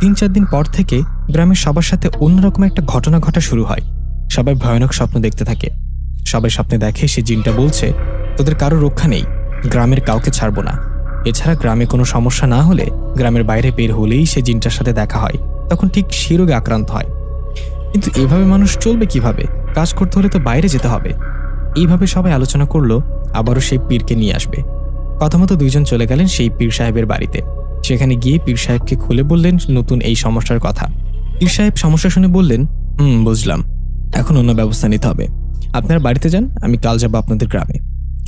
3-4 দিন পর থেকে গ্রামের সবার সাথে অন্যরকম একটা ঘটনা ঘটা শুরু হয়। সবাই ভয়ানক স্বপ্ন দেখতে থাকে। সবাই স্বপ্নে দেখে সে জিনটা বলছে, তোদের কারো রক্ষা নেই, গ্রামের কাউকে ছাড়বো না। এছাড়া গ্রামে কোনো সমস্যা না হলে গ্রামের বাইরে বের হলেই সে জিনটার সাথে দেখা হয়, তখন ঠিক সে রোগে আক্রান্ত হয়। কিন্তু এভাবে মানুষ চলবে কিভাবে? কাজ করতে হলে তো বাইরে যেতে হবে। এইভাবে সবাই আলোচনা করলো আবারও সেই পীরকে নিয়ে আসবে। প্রথমত 2 জন চলে গেলেন সেই পীর সাহেবের বাড়িতে। সেখানে গিয়ে পীর সাহেবকে খুলে বললেন নতুন এই সমস্যার কথা। পীর সাহেব সমস্যা শুনে বললেন, বুঝলাম, এখন অন্য ব্যবস্থা নিতে হবে। আপনার বাড়িতে যান, আমি কাল যাব আপনাদের গ্রামে।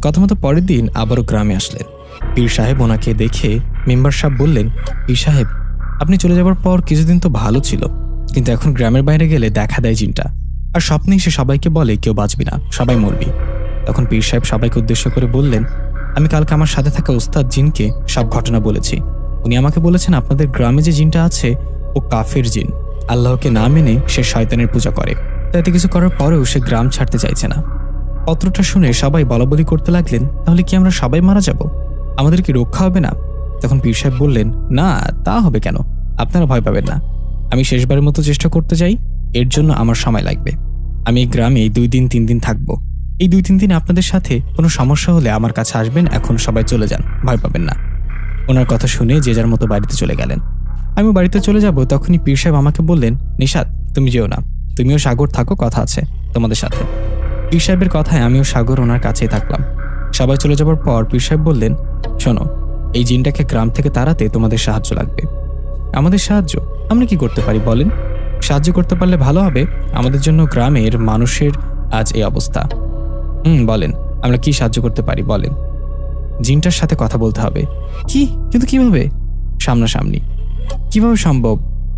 প্রথমত পরের দিন আবারও গ্রামে আসলেন। পীর সাহেব ওনাকে দেখে মেম্বার সাহেব বললেন, পীর সাহেব, আপনি চলে যাবার পর কিছুদিন তো ভালো ছিল, কিন্তু এখন গ্রামের বাইরে গেলে দেখা দেয় জিনটা, আর স্বপ্নেই সে সবাইকে বলে কেউ বাঁচবি না, সবাই মরবি। তখন পীর সাহেব সবাইকে উদ্দেশ্য করে বললেন, আমি কালকে আমার সাথে থাকা ওস্তাদ জিনকে সব ঘটনা বলেছি। উনি আমাকে বলেছেন আপনাদের গ্রামে যে জিনটা আছে ও কাফের জিন, আল্লাহকে না মেনে সে শয়তানের পূজা করে, তাতে কিছু করার পরেও সে গ্রাম ছাড়তে চাইছে না। পত্রটা শুনে সবাই বলাবলি করতে লাগলেন, তাহলে কি আমরা সবাই মারা যাব? আমাদের কি রক্ষা হবে না? তখন পীর সাহেব বললেন, না, তা হবে কেন, আপনারা ভয় পাবেন না। আমি শেষবারের মতো চেষ্টা করতে চাই, এর জন্য আমার সময় লাগবে। আমি এই গ্রামে 2 দিন 3 দিন থাকবো। এই 2-3 দিন আপনাদের সাথে কোনো সমস্যা হলে আমার কাছে আসবেন, এখন সবাই চলে যান, ভয় পাবেন না। ওনার কথা শুনে যে যার মতো বাড়িতে চলে গেলেন। আমিও বাড়িতে চলে যাব, তখনই পীর সাহেব আমাকে বললেন, নিশাত, তুমি যেও না, তুমিও সাগর থাকো, কথা আছে তোমাদের সাথে। পীর সাহেবের কথায় আমিও সাগর ওনার কাছেই থাকলাম। সবাই চলে যাবার পর পীর সাহেব বললেন, শোনো, এই জিনটাকে গ্রাম থেকে তাড়াতে তোমাদের সাহায্য লাগবে। আমাদের সাহায্য? আমরা কি করতে পারি বলেন? সাহায্য করতে পারলে ভালো হবে, আমাদের জন্য গ্রামের মানুষের আজ এই অবস্থা। বলেন, আমরা কি সাহায্য করতে পারি বলেন? জিনটার সাথে কথা বলতে হবে। কি? কিন্তু কিভাবে? সামনাসামনি। কিভাবে সম্ভব?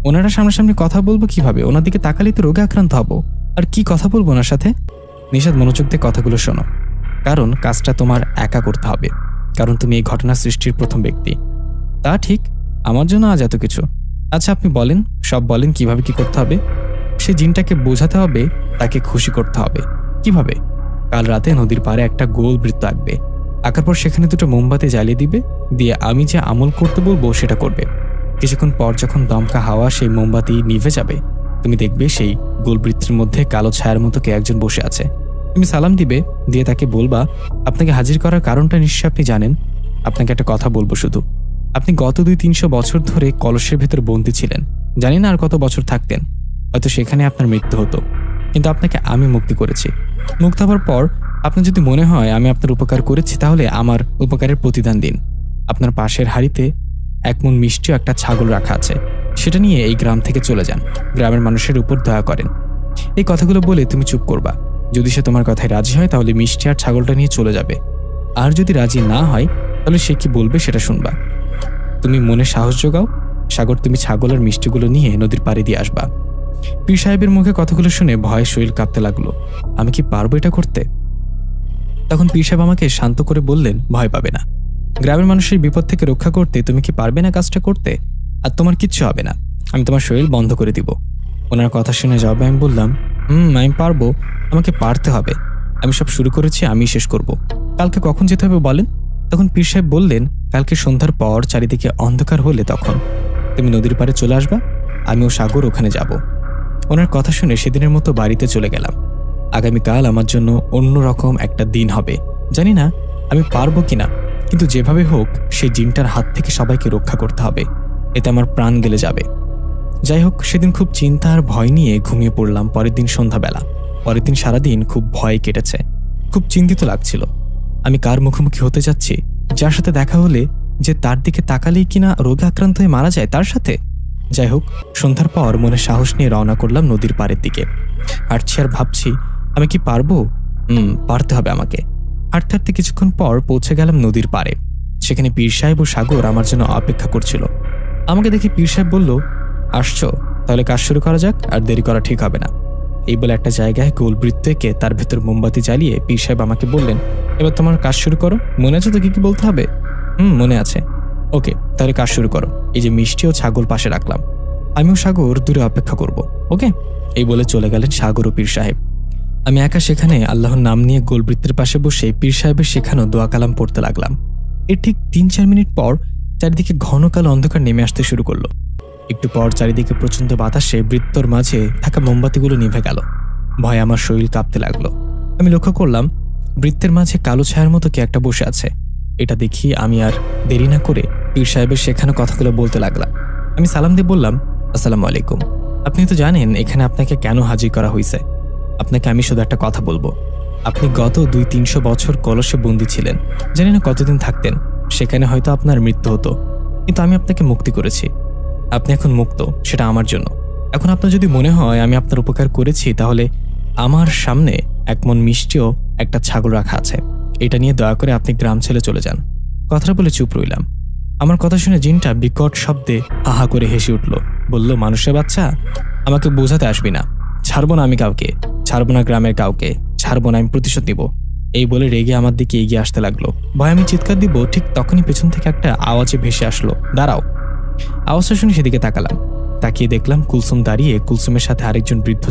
ওনারা সামনাসামনি কথা বলবো কিভাবে? ওনার দিকে তাকালেই তো রোগে আক্রান্ত হব। আর কি কথা বলবো ওনার সাথে? নিশাত, মনোযোগ দিয়ে কথাগুলো শোনো, কারণ কাজটা তোমার একা করতে হবে, কারণ তুমি এই ঘটনা সৃষ্টির প্রথম ব্যক্তি। তা ঠিক, আমার জন্য আজ এত কিছু। আচ্ছা, আপনি বলেন, সব বলেন, কিভাবে কি করতে হবে? সে জিনটাকে বোঝাতে হবে, তাকে খুশি করতে হবে। কিভাবে? কাল রাতে নদীর পাড়ে একটা গোল বৃত্ত আঁকবে। আঁকার পর সেখানে 2টো মোমবাতি জ্বালিয়ে দিবে, দিয়ে আমি যে আমল করতে বলবো সেটা করবে। কিছুক্ষণ পর যখন দমকা হাওয়া সেই মোমবাতি নিভে যাবে, তুমি দেখবে সেই গোলবৃত্তের মধ্যে কালো ছায়ার মতো কে একজন বসে আছে। তুমি সালাম দিবে, দিয়ে তাকে বলবা আপনাকে হাজির করার কারণটা নিশ্চয়ই আপনি জানেন। আপনাকে একটা কথা বলবো শুধু, আপনি গত 200-300 বছর ধরে কলসের ভেতর বন্দী ছিলেন। জানি না আর কত বছর থাকতেন, হয়তো সেখানে আপনার মৃত্যু হতো, কিন্তু আপনাকে আমি মুক্তি করেছি। মুক্ত হওয়ার পর আপনার যদি মনে হয় আমি আপনার উপকার করেছি, তাহলে আমার উপকারের প্রতিদান দিন। আপনার পাশের হাড়িতে 1 মণ মিষ্টি ও একটা ছাগল রাখা আছে, সেটা নিয়ে এই গ্রাম থেকে চলে যান। গ্রামের মানুষের উপর দয়া করেন। এই কথাগুলো বলে তুমি চুপ করবা। যদি সে তোমার কথায় রাজি হয় তাহলে মিষ্টি আর ছাগলটা নিয়ে চলে যাবে, আর যদি রাজি না হয় তাহলে সে কি বলবে সেটা শুনবা। তুমি মনে সাহস জোগাও। সাগর, তুমি ছাগল আর মিষ্টিগুলো নিয়ে নদীর পাড়ে দিয়ে আসবা। পীর সাহেবের মুখে কথাগুলো শুনে ভয়ে শরীর কাঁপতে লাগলো। আমি কি পারবো এটা করতে? তখন পীর সাহেব আমাকে শান্ত করে বললেন, ভয় পাবে না, গ্রামের মানুষের বিপদ থেকে রক্ষা করতে তুমি কি পারবে না কাজটা করতে? আর তোমার কিচ্ছু হবে না, আমি তোমার শরীর বন্ধ করে দিব। ওনার কথা শুনে জবাবে আমি বললাম, আমি পারবো, আমাকে পারতে হবে। আমি সব শুরু করেছি, আমি শেষ করব। কালকে কখন যেতে হবে বলেন? তখন পীর সাহেব বললেন, কালকে সন্ধ্যার পর চারিদিকে অন্ধকার হলে তখন তুমি নদীর পাড়ে চলে আসবা, আমিও সাগর ওখানে যাব। ওনার কথা শুনে সেদিনের মতো বাড়িতে চলে গেলাম। আগামীকাল আমার জন্য অন্যরকম একটা দিন হবে। জানি না আমি পারবো কিনা, কিন্তু যেভাবে হোক সেই জিনটার হাত থেকে সবাইকে রক্ষা করতে হবে, এতে আমার প্রাণ গেলে যাবে। যাই হোক, সেদিন খুব চিন্তা আর ভয় নিয়ে ঘুমিয়ে পড়লাম। পরের দিন সন্ধ্যাবেলা। পরের দিন সারাদিন খুব ভয় কেটেছে, খুব চিন্তিত লাগছিল। আমি কার মুখোমুখি হতে যাচ্ছি, যার সাথে দেখা হলে যে তার দিকে তাকালেই কিনা রোগে আক্রান্ত হয়ে মারা যায়, তার সাথে। যাই হোক, সন্ধ্যার পর মনে সাহস নিয়ে রওনা করলাম নদীর পাড়ের দিকে। হাঁটছি আর ভাবছি, আমি কি পারবো? পারতে হবে আমাকে। হাঁটতে হাঁটতে কিছুক্ষণ পর পৌঁছে গেলাম নদীর পাড়ে। সেখানে পীর সাহেব ও সাগর আমার জন্য অপেক্ষা করছিল। আমাকে দেখে পীর সাহেব বলল, আসছো, তাহলে কাজ শুরু করা যাক, আর দেরি করা ঠিক হবে না। এই বলে একটা জায়গায় গোলবৃত্ত এঁকে তার ভেতর মোমবাতি জ্বালিয়ে পীর সাহেব আমাকে বললেন, এবার তোমার কাজ শুরু করো। মনে আছে তো কি কি বলতে হবে? মনে আছে। ওকে, তাহলে কাজ শুরু করো। এই যে মিষ্টি ও ছাগল পাশে রাখলাম, আমিও সাগর দূরে অপেক্ষা করব। ওকে? এই বলে চলে গেলেন সাগর ও পীর সাহেব। আমি একা সেখানে আল্লাহর নাম নিয়ে গোলবৃত্তের পাশে বসে পীর সাহেবের শেখানো দোয়া কালাম পড়তে লাগলাম। এর ঠিক 3-4 মিনিট পর চারিদিকে ঘন কালো অন্ধকার নেমে আসতে শুরু করলো। একটু পর চারিদিকে প্রচণ্ড বাতাসে বৃত্তর মাঝে থাকা মোমবাতিগুলো নিভে গেল। ভয়ে আমার শরীর কাঁপতে লাগলো। আমি লক্ষ্য করলাম বৃত্তের মাঝে কালো ছায়ার মতো কে একটা বসে আছে। এটা দেখি আমি আর দেরি না করে পীর সাহেবের শেখানো কথাগুলো বলতে লাগলাম। আমি সালাম দিয়ে বললাম, আসসালামু আলাইকুম। আপনি তো জানেন এখানে আপনাকে কেন হাজির করা হয়েছে। আপনাকে আমি শুধু একটা কথা বলবো। আপনি গত 200-300 বছর কলসে বন্দী ছিলেন, জানি না কতদিন থাকতেন। সেখানে হয়তো আপনার মৃত্যু হতো, কিন্তু আমি আপনাকে মুক্তি করেছি। আপনি এখন মুক্ত, সেটা আমার জন্য। এখন আপনার যদি মনে হয় আমি আপনার উপকার করেছি, তাহলে আমার সামনে 1 মণ মিষ্টি ও একটা ছাগল রাখা আছে। এটা নিয়ে দয়া করে আপনি গ্রাম ছেড়ে চলে যান। কথাটা বলে চুপ রইলাম। আমার কথা শুনে জিনটা বিকট শব্দে হাহা করে হেসে উঠল। বলল, মানুষের বাচ্চা, আমাকে বোঝাতে আসবি না। ছাড়বো না আমি কাউকে, ছাড়বো না গ্রামের কাউকে, ছাড়বো না, আমি প্রতিশোধ নিব। এই বলে রেগে আমার দিকে এগিয়ে আসতে লাগলো। ভয় আমি চিৎকার দিব, ঠিক তখনই পেছন থেকে একটা আওয়াজে ভেসে আসলো, দাঁড়াও। আওয়াজটা শুনে সেদিকে তাকালাম। তাকিয়ে দেখলাম কুলসুম দাঁড়িয়ে কুলসুমের সাথে আরেকজন বৃদ্ধ